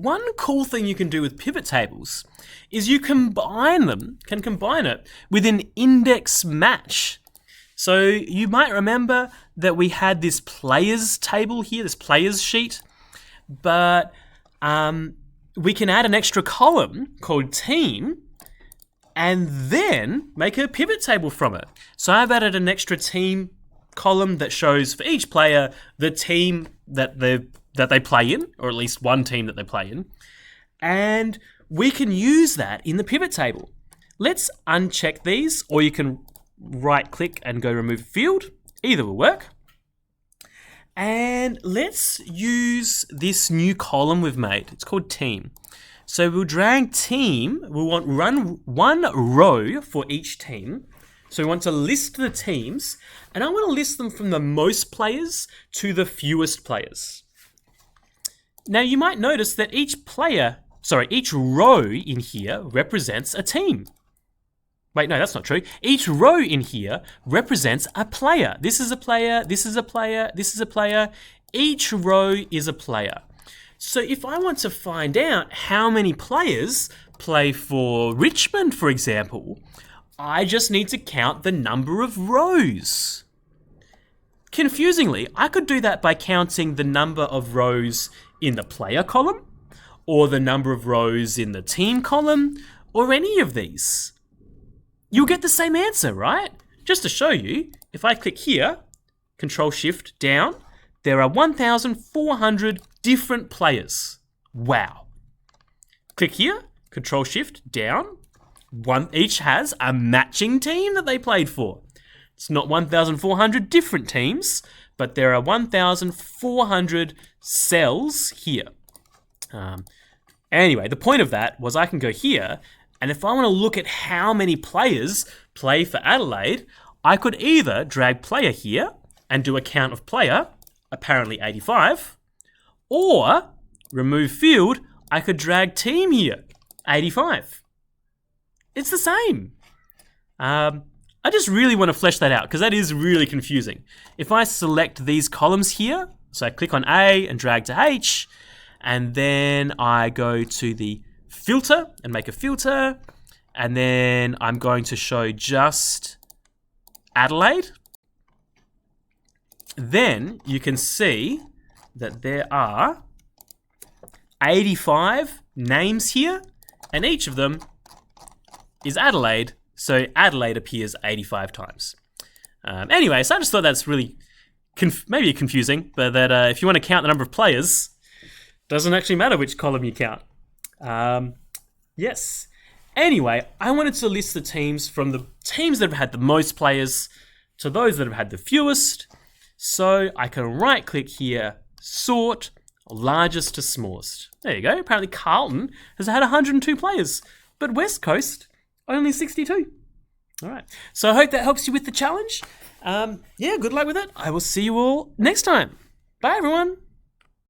one cool thing you can do with pivot tables is you can combine it with an index match. So you might remember that we had this players table here, this players sheet, but we can add an extra column called team and then make a pivot table from it. So I've added an extra team column that shows for each player the team that they play in, or at least one team that they play in. And we can use that in the pivot table. Let's uncheck these, or you can right click and go remove field. Either will work. And let's use this new column we've made. It's called team. So we'll drag team. We want one row for each team. So we want to list the teams, and I want to list them from the most players to the fewest players. Now you might notice that each row in here represents a team. Wait, no, that's not true. Each row in here represents a player. This is a player, this is a player, this is a player. Each row is a player. So if I want to find out how many players play for Richmond, for example, I just need to count the number of rows. Confusingly, I could do that by counting the number of rows in the player column, or the number of rows in the team column, or any of these. You'll get the same answer, right? Just to show you, if I click here, Control-Shift down, there are 1,400 different players. Wow. Click here, Control-Shift down. Each has a matching team that they played for. It's not 1,400 different teams, but there are 1,400 cells here. Anyway, the point of that was I can go here, and if I want to look at how many players play for Adelaide, I could either drag player here and do a count of player, apparently 85, or remove field, I could drag team here, 85. It's the same. I just really want to flesh that out because that is really confusing. If I select these columns here, so I click on A and drag to H, and then I go to the filter and make a filter, and then I'm going to show just Adelaide. Then you can see that there are 85 names here, and each of them is Adelaide, so Adelaide appears 85 times. Anyway, so I just thought that's really maybe confusing, but that if you want to count the number of players, doesn't actually matter which column you count. Yes. Anyway, I wanted to list the teams from the teams that have had the most players to those that have had the fewest. So I can right click here, sort largest to smallest. There you go. Apparently Carlton has had 102 players, but West Coast only 62. All right. So I hope that helps you with the challenge. Yeah, good luck with it. I will see you all next time. Bye, everyone.